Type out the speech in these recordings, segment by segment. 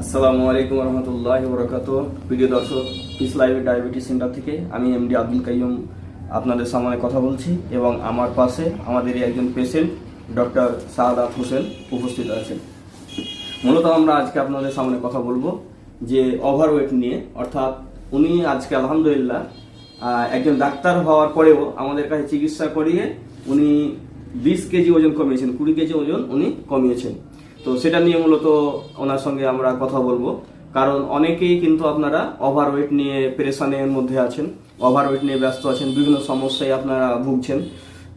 আসসালামু আলাইকুম রহমতুল্লাহি বরকাতুহ। প্রিয় দর্শক, পিস লাইভ ডায়াবেটিস সেন্টার থেকে আমি এমডি আব্দুল কাইয়ুম আপনাদের সামনে কথা বলছি এবং আমার পাশে আমাদের একজন পেশেন্ট ডক্টর সাহাদাত হোসেন উপস্থিত আছেন। মূলত আমরা আজকে আপনাদের সামনে কথা বলবো যে ওভারওয়েট নিয়ে, অর্থাৎ উনি আজকে আলহামদুলিল্লাহ একজন ডাক্তার হওয়ার পরেও আমাদের কাছে চিকিৎসা করিয়ে উনি 20 কেজি ওজন কমিয়েছেন, 20 কেজি ওজন উনি কমিয়েছেন। তো সেটা নিয়ে মূলত ওনার সঙ্গে আমরা কথা বলবো, কারণ অনেকেই কিন্তু আপনারা ওভারওয়েট নিয়ে পেরেশানের মধ্যে আছেন, ওভারওয়েট নিয়ে ব্যস্ত আছেন, বিভিন্ন সমস্যায় আপনারা ভুগছেন।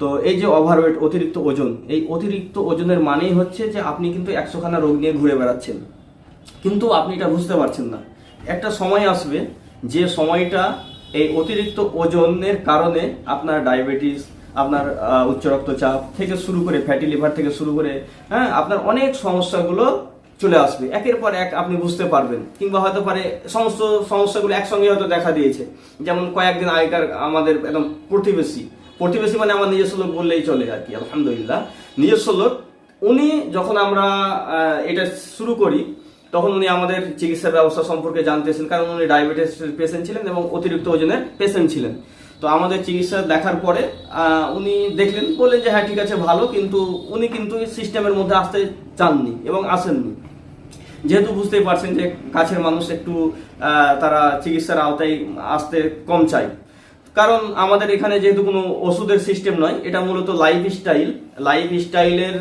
তো এই যে ওভারওয়েট, অতিরিক্ত ওজন, এই অতিরিক্ত ওজনের মানেই হচ্ছে যে আপনি কিন্তু 100খানা রোগ নিয়ে ঘুরে বেড়াচ্ছেন, কিন্তু আপনি এটা বুঝতে পারছেন না। একটা সময় আসবে যে সময়টা এই অতিরিক্ত ওজনের কারণে আপনার ডায়াবেটিস, আপনার উচ্চ রক্তচাপ থেকে শুরু করে ফ্যাটি লিভার থেকে শুরু করে আপনার অনেক সমস্যাগুলো চলে আসবে, একের পর এক আপনি বুঝতে পারবেন। কিংবা হয়তো পারে সমস্ত সমস্যাগুলো একসঙ্গে হয়তো দেখা দিয়েছে। যেমন কয়েকদিন আগেকার আমাদের একদম প্রতিবেশী মানে আমার নিজস্ব লোক বললেই চলে আর কি, আলহামদুলিল্লাহ নিজস্ব লোক। উনি যখন আমরা এটা শুরু করি তখন উনি আমাদের চিকিৎসা ব্যবস্থা সম্পর্কে জানতেছেন, কারণ উনি ডায়াবেটিস পেশেন্ট ছিলেন এবং অতিরিক্ত ওজনের পেশেন্ট ছিলেন। তো আমাদের চিকিৎসা দেখার পরে উনি দেখলেন, বললেন যে হ্যাঁ ঠিক আছে ভালো, কিন্তু উনি কিন্তু সিস্টেমের মধ্যে আসতে চাননি এবং আসেননি। যেহেতু বুঝতেই পারছেন যে কাছের মানুষ একটু তারা চিকিৎসার আওতায় আসতে কম চায়, কারণ আমাদের এখানে যেহেতু কোনো ওষুধের সিস্টেম নয়, এটা মূলত লাইফস্টাইলের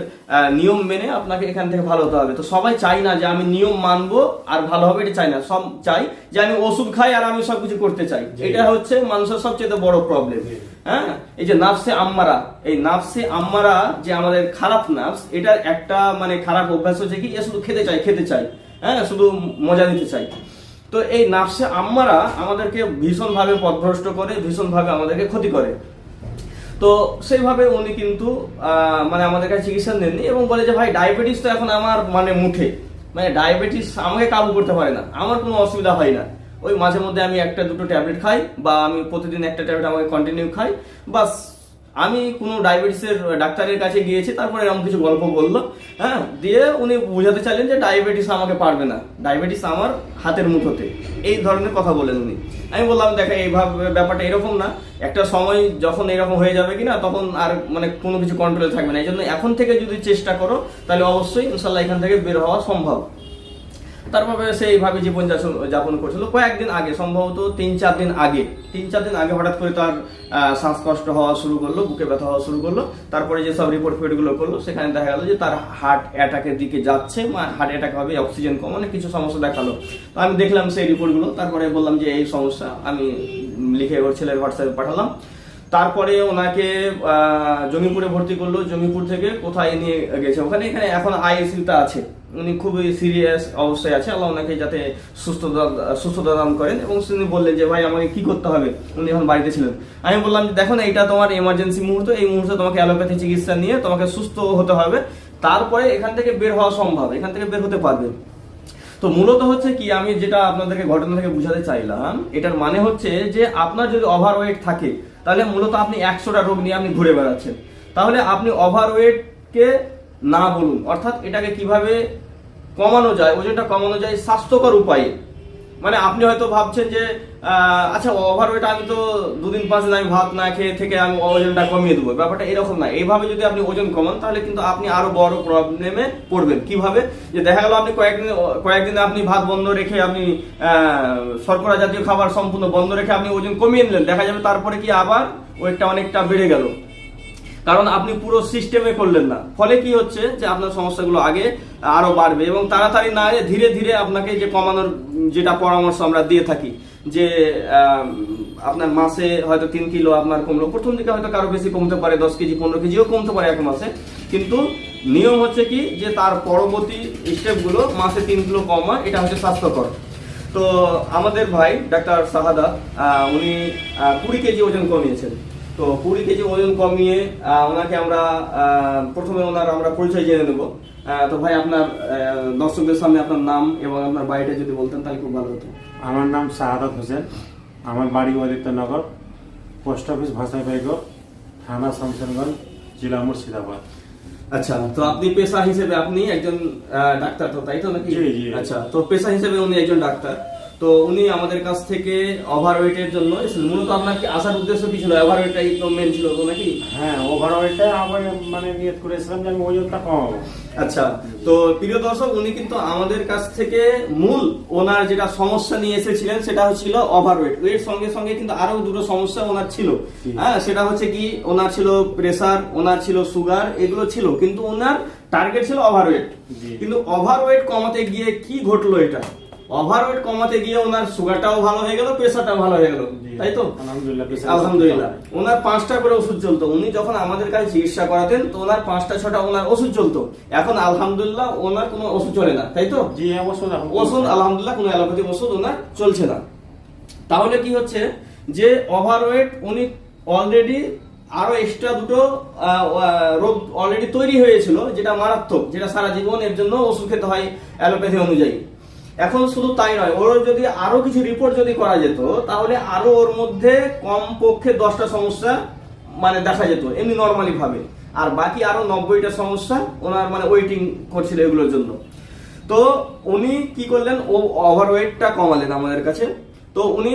নিয়ম মেনে আপনাকে এখান থেকে ভালো হতে হবে। তো সবাই চাই না যে আমি নিয়ম মানবো আর ভালো হবে, এটা চাই না। সব চাই যে আমি ওষুধ খাই আর আমি সবকিছু করতে চাই। এটা হচ্ছে মানুষের সবচেয়ে বড় প্রবলেম। এই যে নাফসে আম্মারা, এই নাফসে আম্মারা যে আমাদের খারাপ নাফস, এটার একটা মানে খারাপ অভ্যাস হচ্ছে কি, এ শুধু খেতে চাই, শুধু মজা নিতে চাই। তো এই নাফসে আম্মারা আমাদেরকে ভীষণভাবে পথভ্রষ্ট করে, ভীষণভাবে আমাদেরকে ক্ষতি করে। তো সেইভাবে উনি কিন্তু মানে আমাদের কাছে চিকিৎসা নেননি এবং বলে যে ভাই ডায়াবেটিস তো এখন আমার মানে মুঠে, মানে ডায়াবেটিস আমাকে কাবু করতে পারে না, আমার কোনো অসুবিধা হয় না। ওই মাঝে মধ্যে আমি একটা দুটো ট্যাবলেট খাই, বা আমি প্রতিদিন একটা ট্যাবলেট আমাকে কন্টিনিউ খাই, বাস। আমি কোনো ডায়াবেটিসের ডাক্তারের কাছে গিয়েছি, তারপরে এরকম কিছু গল্প বললো, দিয়ে উনি বোঝাতে চাইলেন যে ডায়াবেটিস আমাকে পারবে না, ডায়াবেটিস আমার হাতের মুঠোতে, এই ধরনের কথা বলেন উনি। আমি বললাম দেখা এইভাবে ব্যাপারটা এরকম না, একটা সময় যখন এরকম হয়ে যাবে কিনা তখন আর মানে কোনো কিছু কন্ট্রোলে থাকবে না। এই জন্য এখন থেকে যদি চেষ্টা করো তাহলে অবশ্যই ইনশাল্লাহ এখান থেকে বের হওয়া সম্ভব। তারপরে সে এইভাবে জীবন যাপন করছিল। কয়েকদিন আগে, সম্ভবত 3-4 দিন আগে হঠাৎ করে তার শ্বাসকষ্ট হওয়া শুরু করলো, বুকে ব্যথা হওয়া শুরু করলো। তারপরে যে সব রিপোর্ট ফিটগুলো করলো, সেখানে দেখা গেল যে তার হার্ট অ্যাটাকের দিকে যাচ্ছে, হার্ট অ্যাটাক হবে, অক্সিজেন কম, অনেক কিছু সমস্যা দেখালো। তো আমি দেখলাম সেই রিপোর্টগুলো, তারপরে বললাম যে এই সমস্যা, আমি লিখে ওর ছেলের হোয়াটসঅ্যাপে পাঠালাম। তারপরে ওনাকে জমিপুরে ভর্তি করলো, জমিপুর থেকে কোথায় নিয়ে গেছে, এখানে এখন আইসিইউতে আছে। উনি খুবই সিরিয়াস অবস্থায় আছে, আল্লাহ ওনাকে যাতে সুস্থতা দান করেন। এবং তিনি বললেন যে ভাই আমাকে কি করতে হবে, উনি এখন বাড়িতে ছিলেন। আমি বললাম যে দেখো না, এটা তোমার এমার্জেন্সি মুহূর্ত, এই মুহূর্তে তোমাকে অ্যালোপ্যাথি চিকিৎসা নিয়ে তোমাকে সুস্থ হতে হবে, তারপরে এখান থেকে বের হওয়া সম্ভব, এখান থেকে বের হতে পারবে। তো মূলত হচ্ছে কি, আমি যেটা আপনাদেরকে ঘটনা থেকে বুঝাতে চাইলাম, এটার মানে হচ্ছে যে আপনার যদি ওভারওয়েট থাকে, তাহলে মূলত আপনি 100টা রোগ নিয়ে আপনি ঘুরে বেড়াচ্ছেন। তাহলে আপনি ওভারওয়েটকে না বলুন, অর্থাৎ এটাকে কিভাবে কমানো যায়, ওজনটা কমানো যায় স্বাস্থ্যকর উপায়ে। মানে আপনি হয়তো ভাবছেন যে আচ্ছা ওভারওয়েট, আমি তো 2-5 দিন আমি ভাত না খেয়ে থেকে আমি ওজনটা কমিয়ে দেবো, ব্যাপারটা এরকম না। এইভাবে যদি আপনি ওজন কমান তাহলে কিন্তু আপনি আরো বড় প্রবলেমে পড়বেন। কিভাবে, যে দেখা গেল আপনি কয়েকদিন আপনি ভাত বন্ধ রেখে, আপনি শর্করা জাতীয় খাবার সম্পূর্ণ বন্ধ রেখে আপনি ওজন কমিয়ে নিলেন, দেখা যাবে তারপরে কি আবার ওয়েটটা অনেকটা বেড়ে গেল, কারণ আপনি পুরো সিস্টেমে করলেন না। ফলে কি হচ্ছে যে আপনার সমস্যাগুলো আগে আরো বাড়বে, এবং তাড়াতাড়ি না ধীরে ধীরে আপনাকে যে কমানোর যেটা পরামর্শ আমরা দিয়ে থাকি, যে আপনার মাসে হয়তো 3 কিলো আপনার কমলো, প্রথম দিকে হয়তো কারো বেশি কমতে পারে, 10 কেজি 15 কেজিও কমতে পারে এক মাসে, কিন্তু নিয়ম হচ্ছে কি যে তার পরবর্তী স্টেপগুলো মাসে 3 কিলো কমা, এটা হচ্ছে স্বাস্থ্যকর। তো আমাদের ভাই ডাক্তার সাহাদাত, উনি 20 কেজি ওজন কমিয়েছেন। তো 20 কেজি ওজন কমিয়ে ওনাকে আমরা প্রথমে আমরা পরিচয় জেনে নেব। তো ভাই আপনার দর্শকদের সামনে আপনার নাম এবং আপনার বাড়িটা যদি বলতেন তাহলে খুব ভালো হতো। আমার নাম সাহাদাত হোসেন, আমার বাড়ি আদিত্যনগর, পোস্ট অফিস ভাষাইবাইগড়, থানা শামসেরগঞ্জ, জেলা মুর্শিদাবাদ। আচ্ছা, তো আপনি পেশা হিসেবে আপনি একজন ডাক্তার তো, তাই তো নাকি? জি, জি। আচ্ছা, তো পেশা হিসেবে উনি একজন ডাক্তার। তো উনি আমাদের কাছ থেকে ওভারওয়েটের জন্য এসেছিলেন। মূলত আপনার কি আসার উদ্দেশ্য কি ছিল? ওভারওয়েটটাই তো মেন ছিল তো নাকি? হ্যাঁ, ওভারওয়েটটা আমি মানে নিয়ত করেছিলাম যে আমি ওজনটা কমাবো। আচ্ছা, তো প্রিয় দর্শক, উনি কিন্তু আমাদের কাছ থেকে মূল ওনার যেটা সমস্যা নিয়ে এসেছিলেন সেটা হচ্ছিল ওভারওয়েট। এর সঙ্গে সঙ্গে কিন্তু আরো দুটো সমস্যা ওনার ছিল। হ্যাঁ, সেটা হচ্ছে কি, ওনার ছিল প্রেসার, ওনার ছিল সুগার, এগুলো ছিল, কিন্তু ওনার টার্গেট ছিল ওভারওয়েট। কিন্তু ওভারওয়েট কমাতে গিয়ে কি ঘটলো? এটা ওভারওয়েট কমাতে গিয়ে ওনার সুগারটাও ভালো হয়ে গেল, প্রেসারটাও ভালো হয়ে গেল, তাই তো? আলহামদুলিল্লাহ। ওনার 5টা করে ওষুধ চলতো। উনি যখন আমাদের কাছে চিকিৎসা করাতেন তো ওনার 5টা 6টা ওনার ওষুধ চলতো। এখন আলহামদুলিল্লাহ ওনার কোনো ওষুধ চলে না, তাই তো? জি, ওষুধ আলহামদুলিল্লাহ কোনো অ্যালোপ্যাথিক ওষুধ ওনার চলছে না। তাহলে কি হচ্ছে যে ওভারওয়েট উনি অলরেডি আরো এক্সট্রা দুটো রোগ অলরেডি তৈরি হয়েছিল, যেটা মারাত্মক, যেটা সারা জীবনের জন্য ওষুধ খেতে হয় অ্যালোপ্যাথি অনুযায়ী। এখন শুধু তাই নয়, ওর যদি আরো কিছু রিপোর্ট যদি করা যেত তাহলে আরো ওর মধ্যে কম পক্ষে 10টা সমস্যা মানে দেখা যেত এমনি নর্মালি ভাবে, আর বাকি আরো 90টা সমস্যা ওনার মানে ওয়েটিং করছিল এগুলোর জন্য। তো উনি কি করলেন, ও ওভারওয়েটটা কমালেন আমাদের কাছে। তো উনি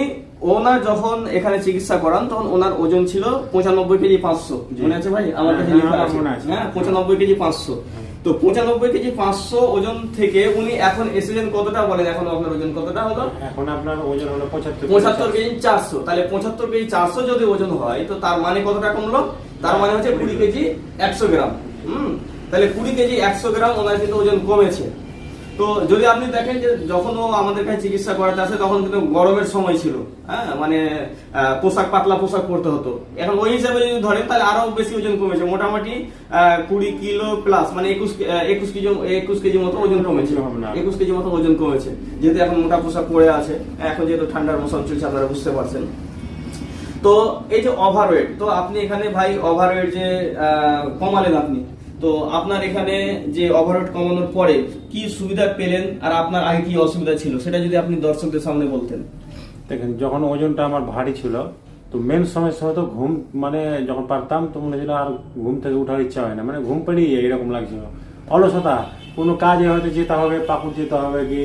ওনার যখন এখানে চিকিৎসা করান তখন ওনার ওজন ছিল 95 কেজি 500। মনে আছে ভাই? আমার কাছে লেখা আছে। হ্যাঁ, 95 কেজি 500। তো 95 কেজি 500 ওজন থেকে উনি এখন এসেছেন কতটা বলেন? এখন আপনার ওজন কতটা হলো? এখন আপনার ওজন হলো 75 কেজি 400। তাহলে 75 কেজি 400 যদি ওজন হয় তো তার মানে কতটা কমলো? তার মানে হচ্ছে 20 কেজি 100 গ্রাম। তাহলে 20 কেজি 100 গ্রাম ওনার কিন্তু ওজন কমেছে। তো যদি আপনি দেখেন যে যখন ও আমাদের কাছে চিকিৎসা করাতে আসে তখন কিন্তু গরমের সময় ছিল, হ্যাঁ, মানে পোশাক, পাতলা পোশাক পরতে হতো। এখন ওই হিসাবে যদি ধরেন তাহলে আরো বেশি ওজন কমেছে, মোটামুটি 20 কিলো প্লাস, মানে 21 কেজি মতো ওজন কমেছে। 21 কেজি মতো ওজন কমেছে, যেহেতু এখন মোটা পোশাক পরে আছে। এখন যেহেতু ঠান্ডার মৌসুম চলছে আপনারা বুঝতে পারছেন। তো এই যে ওভারওয়েট, তো আপনি এখানে ভাই ওভারওয়েট যে কমালেন আপনি, তো আপনার এখানে যে ওভারওয়েট কমানোর পরে কি সুবিধা পেলেন আর আপনার আগে কি অসুবিধা ছিল সেটা যদি আপনি দর্শকদের সামনে বলতেন। দেখেন, যখন ওজনটা আমার ভারী ছিল তো মেন সমস্যা হতো ঘুম, মানে যখন পারতাম তো মনে হচ্ছিল আর ঘুম থেকে উঠার ইচ্ছা হয় না, মানে ঘুম পেরিয়ে এরকম লাগছিল। অলসতা, কোনো কাজে হয়তো যেতে হবে, পাকুড় যেতে হবে, কি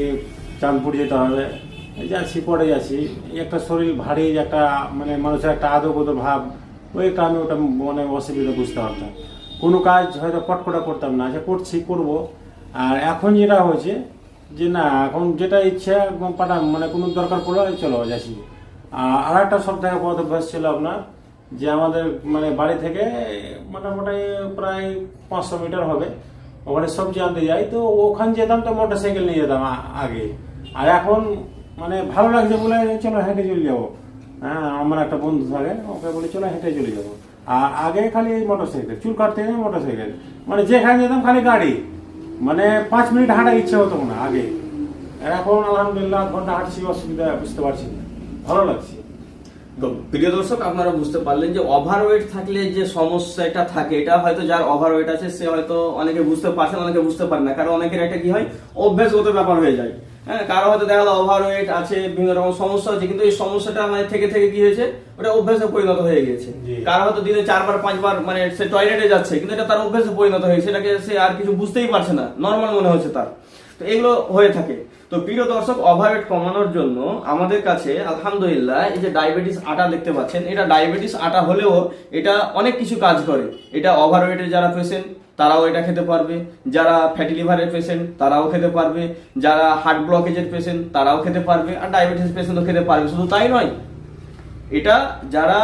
চাঁদপুর যেতে হবে, যাচ্ছি পড়ে যাচ্ছি, একটা শরীর ভারী, একটা মানে মানুষের একটা আদবদ ভাব, ওইটা আমি ওটা মানে অসুবিধা বুঝতে পারতাম। কোনো কাজ হয়তো পটকটা করতাম না, যে করছি করবো। আর এখন যেটা হয়েছে যে না, এখন যেটা ইচ্ছা একদম পাঠান, মানে কোনো দরকার পড়লো চলো যাচ্ছি। আর একটা সব থেকে বড় অভ্যাস ছিল আপনার, যে আমাদের মানে বাড়ি থেকে মোটামুটি প্রায় 500 মিটার হবে, ওখানে সবজি আনতে যাই, তো ওখানে যেতাম তো মোটর সাইকেল নিয়ে যেতাম আগে। আর এখন মানে ভালো লাগছে বলে চলো হেঁটে চলে যাবো। হ্যাঁ, আমার একটা বন্ধু থাকে, ওকে বলে চলো হেঁটে চলে যাবো। আর আগে খালি মোটর সাইকেল, চুল কাটতে গেলে মোটর সাইকেল, মানে যেখানে যেতাম খালি গাড়ি, মানে 5 মিনিট হাঁটার ইচ্ছে হতো না আগে। এখন আলহামদুলিল্লাহ 1 ঘন্টা হাঁটছি, অসুবিধা বুঝতে পারছি না, ভালো লাগছে। তো প্রিয় দর্শক, আপনারা বুঝতে পারলেন যে ওভারওয়েট থাকলে যে সমস্যাটা থাকে, এটা হয়তো যার ওভারওয়েট আছে সে হয়তো অনেকে বুঝতে পারছেন, অনেকে বুঝতে পারে না। কারণ অনেকের একটা কি হয়, অভ্যাসগত ব্যাপার হয়ে যায়। হ্যাঁ, কারো হয়তো দেখা গেলো ওভারওয়েট আছে, বিভিন্ন রকম সমস্যা হচ্ছে, কিন্তু এই সমস্যাটা মানে থেকে থেকে কি হয়েছে, ওটা অভ্যাসে পরিণত হয়ে গিয়েছে। কারো হয়তো দিনে 4 বার 5 বার মানে সে টয়লেটে যাচ্ছে, কিন্তু এটা তার অভ্যাসে পরিণত হয়েছে, সেটাকে সে আর কিছু বুঝতেই পারছে না, নর্মাল মনে হচ্ছে তার। তো এগুলো হয়ে থাকে। তো প্রিয় দর্শক, ওভারওয়েট কমানোর জন্য আমাদের কাছে আলহামদুলিল্লাহ এই যে ডায়াবেটিস আটা দেখতে পাচ্ছেন, এটা ডায়াবেটিস আটা হলেও এটা অনেক কিছু কাজ করে। এটা ওভারওয়েটের যারা পেশেন্ট তারাও এটা খেতে পারবে, যারা ফ্যাটি লিভারের পেশেন্ট তারাও খেতে পারবে, যারা হার্ট ব্লকেজের পেশেন্ট তারাও খেতে পারবে, আর ডায়াবেটিস পেশেন্টও খেতে পারবে। শুধু তাই নয়, এটা যারা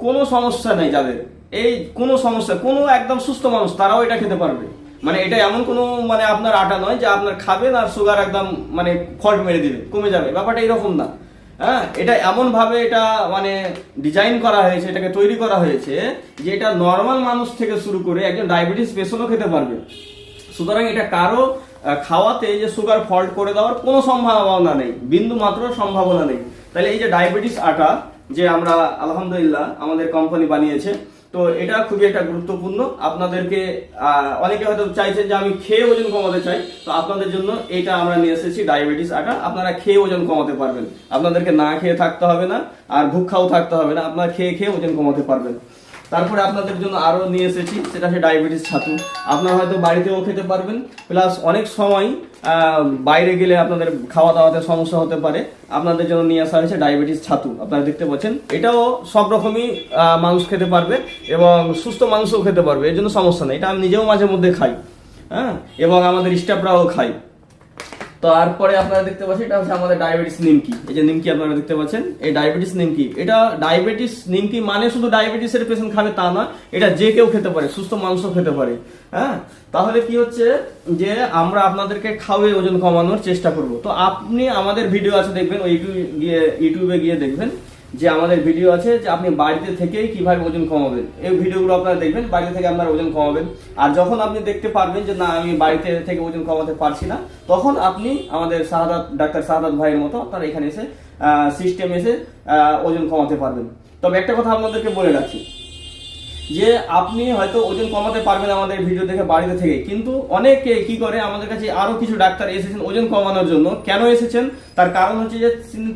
কোনো সমস্যা নেই, যাদের এই কোনো সমস্যা, কোনো একদম সুস্থ মানুষ তারাও এটা খেতে পারবে। মানে এটা এমন কোনো মানে আপনার আটা নয় যে আপনার খাবেন আর সুগার একদম মানে ফল্ট মেরে দিবে, কমে যাবে, ব্যাপারটা এরকম না। হ্যাঁ, এটা এমন ভাবে এটা মানে ডিজাইন করা হয়েছে, এটাকে তৈরি করা হয়েছে যে এটা নর্মাল মানুষ থেকে শুরু করে একজন ডায়াবেটিস পেশেন্টও খেতে পারবে। সুতরাং এটা কারো খাওয়াতে যে সুগার ফল্ট করে দেওয়ার কোনো সম্ভাবনা নেই, বিন্দু মাত্র সম্ভাবনা নেই। তাহলে এই যে ডায়াবেটিস আটা যে আমরা আলহামদুলিল্লাহ আমাদের কোম্পানি বানিয়েছে, তো এটা খুবই একটা গুরুত্বপূর্ণ। আপনাদেরকে অনেকে হয়তো চাইছেন যে আমি খেয়ে ওজন কমাতে চাই, তো আপনাদের জন্য এটা আমরা নিয়ে এসেছি ডায়াবেটিস আটা। আপনারা খেয়ে ওজন কমাতে পারবেন, আপনাদেরকে না খেয়ে থাকতে হবে না, আর ভুক্খাও থাকতে হবে না, আপনারা খেয়ে খেয়ে ওজন কমাতে পারবেন। তারপরে আপনাদের জন্য আরো নিয়ে এসেছি, সেটা হচ্ছে ডায়াবেটিস ছাতু। আপনারা হয়তো বাড়িতেও খেতে পারবেন, প্লাস অনেক সময় বাইরে গেলে আপনাদের খাওয়া দাওয়াতে সমস্যা হতে পারে, আপনাদের জন্য নিয়ে আসা হয়েছে ডায়াবেটিস ছাতু। আপনারা দেখতে পাচ্ছেন, এটাও সব রকমই মানুষ খেতে পারবে এবং সুস্থ মানুষও খেতে পারবে, এর জন্য সমস্যা নেই। এটা আমি নিজেও মাঝে মধ্যে খাই, হ্যাঁ, এবং আমাদের স্টাফরাও খাই। তো তারপরে আপনারা দেখতে পাচ্ছেন, এটা হচ্ছে আমাদের ডায়াবেটিস নিমকি। এই যে নিমকি আপনারা দেখতে পাচ্ছেন, এই ডায়াবেটিস নিমকি, এটা ডায়াবেটিস নিমকি মানে শুধু ডায়াবেটিসের পেশেন্ট খাবে তা না, এটা যে কেউ খেতে পারে, সুস্থ মানুষও খেতে পারে। হ্যাঁ, তাহলে কি হচ্ছে যে আমরা আপনাদেরকে খাওয়াই ওজন কমানোর চেষ্টা করব। তো আপনি আমাদের ভিডিও আছে দেখবেন, ওই ইউটিউবে গিয়ে দেখবেন যে আমাদের ভিডিও আছে যে আপনি বাড়িতে থেকেই কিভাবে ওজন কমাবেন। এই ভিডিওগুলো আপনারা দেখবেন, বাড়িতে থেকে আপনারা ওজন কমাবেন। আর যখন আপনি দেখতে পারবেন যে না আমি বাড়িতে থেকে ওজন কমাতে পারছি না, তখন আপনি আমাদের ডাক্তার শাহাদাত ভাইয়ের মতো আপনারা এখানে এসে সিস্টেম এসে ওজন কমাতে পারবেন। তবে একটা কথা আপনাদেরকে বলে রাখি, যে আপনি হয়তো ওজন কমাতে পারবেন আমাদের ভিডিও দেখে বাড়িতে থেকে, কিন্তু অনেকে কি করে, আমাদের কাছে আরো কিছু ডাক্তার এসেছেন ওজন কমানোর জন্য। কেন এসেছেন? তার কারণ হচ্ছে যে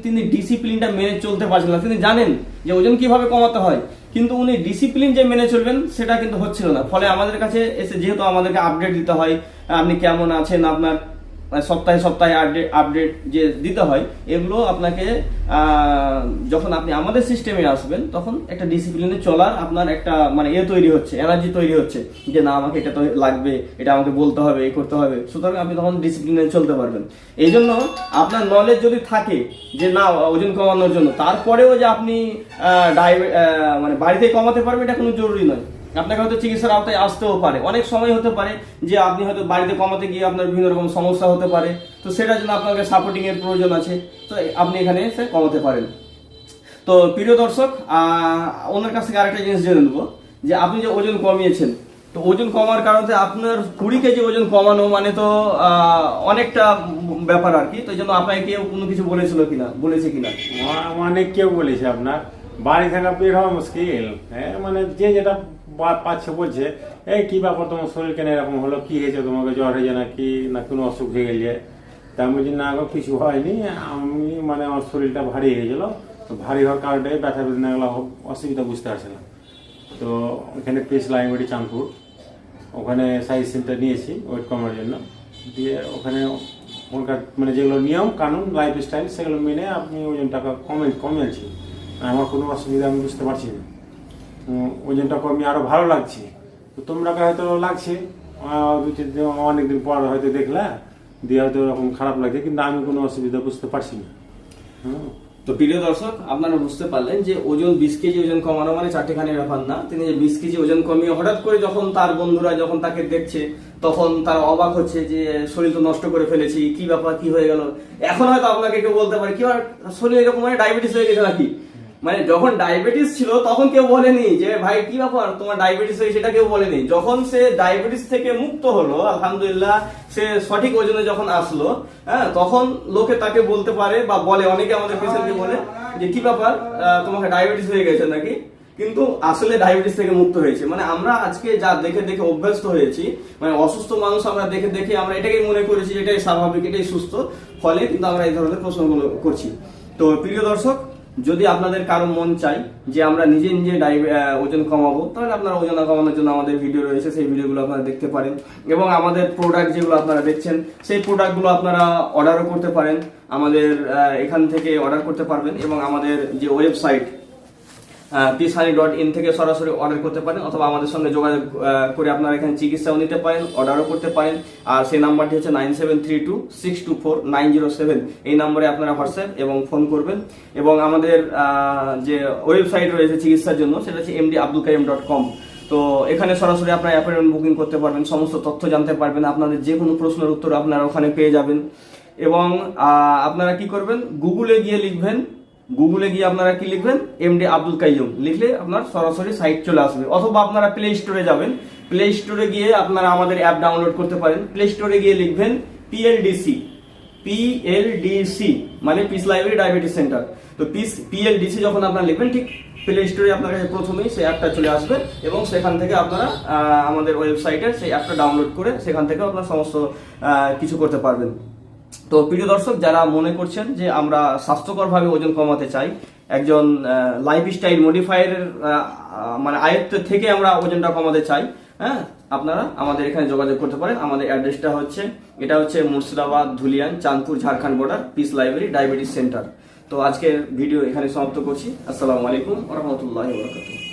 তিনি ডিসিপ্লিনটা মেনে চলতে পারছেন না। তিনি জানেন যে ওজন কিভাবে কমাতে হয়, কিন্তু উনি ডিসিপ্লিন যে মেনে চলবেন সেটা কিন্তু হচ্ছিল না। ফলে আমাদের কাছে এসে, যেহেতু আমাদেরকে আপডেট দিতে হয় আপনি কেমন আছেন, আপনার সপ্তাহে সপ্তাহে আপডেট যে দিতে হয়, এগুলো আপনাকে যখন আপনি আমাদের সিস্টেমে আসবেন তখন একটা ডিসিপ্লিনে চলার আপনার একটা মানে তৈরি হচ্ছে, এনার্জি তৈরি হচ্ছে যে না আমাকে এটা তো লাগবে, এটা আমাকে বলতে হবে, এই করতে হবে। সুতরাং আপনি তখন ডিসিপ্লিনে চলতে পারবেন। এই জন্য আপনার নলেজ যদি থাকে যে না ওজন কমানোর জন্য, তারপরেও যে আপনি মানে বাড়িতে কমাতে পারবেন, এটা কোনো জরুরি নয়। আপনাকে হয়তো চিকিৎসার আওতায় আসতেও পারে, অনেক সময় হতে পারে যে আপনি হয়তো বাড়িতে কমাতে গিয়ে আপনার বিভিন্ন রকম সমস্যা হতে পারে, তো সেটার জন্য আপনাকে সাপোর্টিং এর প্রয়োজন আছে, তো আপনি এখানে এসে কমাতে পারেন। তো প্রিয় দর্শক, ওনার কাছ থেকে আরেকটা জিনিস জেনে নেবো, যে আপনি যে ওজন কমিয়েছেন, তো ওজন কমার কারণে আপনার 20 কেজি ওজন কমানো মানে তো অনেকটা ব্যাপার আর কি। তো এই জন্য আপনাকে কেউ কোনো কিছু বলেছে কিনা? অনেক কেউ বলেছে আপনার বাড়ি থাকা বের হওয়া মুশকিল। হ্যাঁ, মানে যে যেটা পাচ্ছে বলছে, এই কি ব্যাপার তোমার শরীর কেন এরকম হলো, কি হয়েছে, তোমাকে জ্বর হয়েছে নাকি, না কোনো অসুখ হয়ে গেলে? তা আমি বলছি না গো কিছু হয়নি, আমি মানে আমার শরীরটা ভারী হয়ে গেছিলো, তো ভারী হওয়ার কারণে ব্যথা বেদনা এগুলো অসুবিধা বুঝতে পারছিলাম। তো ওখানে পিস লাইনবাড়ি চাঁদপুর, ওখানে সাইজ সেন্টার নিয়েছি ওয়েট কমার জন্য। দিয়ে ওখানে ওখানকার মানে যেগুলো নিয়ম কানুন লাইফস্টাইল সেগুলো মেনে আপনি ওজনটাকে কমিয়েছি। আমার কোনো অসুবিধা আমি বুঝতে পারছি না, ওজনটা কমিয়ে আরো ভালো লাগছে। তো তোমরা হয়তো লাগছে অনেকদিন পর হয়তো দেখলা দিয়ে হয়তো এরকম খারাপ লাগছে, কিন্তু আমি কোনো অসুবিধা বুঝতে পারছি না। তো প্রিয় দর্শক, আপনারা বুঝতে পারলেন যে ওজন 20 কেজি ওজন কমানো মানে চারটেখানি ব্যাপার না। তিনি যে 20 কেজি ওজন কমিয়ে হঠাৎ করে যখন তার বন্ধুরা যখন তাকে দেখছে, তখন তারা অবাক হচ্ছে যে শরীর তো নষ্ট করে ফেলেছি, কি ব্যাপার, কি হয়ে গেল। এখন হয়তো আপনাকে কেউ বলতে পারে কি শরীর এরকম মানে ডায়াবেটিস হয়ে গেছে নাকি। মানে যখন ডায়াবেটিস ছিল তখন কেউ বলেনি যে ভাই কি ব্যাপার তোমার ডায়াবেটিস হয়েছে, সেটা কেউ বলেনি। যখন সে ডায়াবেটিস থেকে মুক্ত হলো, আলহামদুলিল্লাহ, সে সঠিক ওজনে যখন আসলো, হ্যাঁ, তখন লোকে তাকে বলতে পারে বা বলে, অনেকে আমাদের পেশেন্টকে বলে যে কি ব্যাপার তোমাকে ডায়াবেটিস হয়ে গেছে নাকি, কিন্তু আসলে ডায়াবেটিস থেকে মুক্ত হয়েছে। মানে আমরা আজকে যা দেখে দেখে অভ্যস্ত হয়েছি, মানে অসুস্থ মানুষ আমরা দেখে দেখে আমরা এটাকেই মনে করেছি যে এটাই স্বাভাবিক, এটাই সুস্থ, ফলে কিন্তু আমরা এই ধরনের প্রশ্নগুলো করছি। তো প্রিয় দর্শক, যদি আপনাদের কারো মন চাই যে আমরা নিজে নিজে ওজন কমাবো, তাহলে আপনারা ওজন কমানোর জন্য আমাদের ভিডিও রয়েছে, সেই ভিডিওগুলো আপনারা দেখতে পারেন। এবং আমাদের প্রোডাক্ট যেগুলো আপনারা দেখছেন, সেই প্রোডাক্টগুলো আপনারা অর্ডারও করতে পারেন, আমাদের এখান থেকে অর্ডার করতে পারবেন। এবং আমাদের যে ওয়েবসাইট peachhoney.in থেকে সরাসরি অর্ডার করতে পারেন, অথবা আমাদের সঙ্গে যোগাযোগ করে আপনারা এখানে চিকিৎসাও নিতে পারেন, অর্ডারও করতে পারেন। আর সেই নাম্বারটি হচ্ছে 9732624907। এই নম্বরে আপনারা হোয়াটসঅ্যাপ এবং ফোন করবেন। এবং আমাদের যে ওয়েবসাইট রয়েছে চিকিৎসার জন্য, সেটা হচ্ছে mdabdulkarim.com। তো এখানে সরাসরি আপনারা অ্যাপয়েন্টমেন্ট বুকিং করতে পারবেন, সমস্ত তথ্য জানতে পারবেন, আপনাদের যে কোনো প্রশ্নের উত্তর আপনারা ওখানে পেয়ে যাবেন। এবং আপনারা কি করবেন, গুগলে গিয়ে আপনারা কি লিখবেন, এমডি আব্দুল কাইয়ুম লিখলে আপনার সরাসরি সাইট চলে আসবে। অথবা আপনারা প্লে স্টোরে যাবেন, প্লে স্টোরে গিয়ে আপনারা আমাদের অ্যাপ ডাউনলোড করতে পারেন। প্লে স্টোরে গিয়ে লিখবেন PLDC মানে পিস লাইব্রেরি ডায়াবেটিস সেন্টার। তো PLDC যখন আপনারা লিখবেন, ঠিক প্লে স্টোরে আপনার কাছে প্রথমেই সেই অ্যাপটা চলে আসবে, এবং সেখান থেকে আপনারা আমাদের ওয়েবসাইটের সেই অ্যাপটা ডাউনলোড করে সেখান থেকে আপনারা সমস্ত কিছু করতে পারবেন। তো প্রিয় দর্শক, যারা মনে করছেন যে আমরা স্বাস্থ্যকরভাবে ওজন কমাতে চাই, একজন লাইফস্টাইল মডিফায়ারের মানে আয়ত্ত থেকে আমরা ওজনটা কমাতে চাই, হ্যাঁ, আপনারা আমাদের এখানে যোগাযোগ করতে পারেন। আমাদের অ্যাড্রেসটা হচ্ছে, এটা হচ্ছে Murshidabad, Dhulian, Chandpur, Jharkhand border, piece library diabetes centre. তো আজকের ভিডিও এখানে সমাপ্ত করছি। আসসালামু আলাইকুম ওয়া রাহমাতুল্লাহি ওয়া বারাকাতুহু।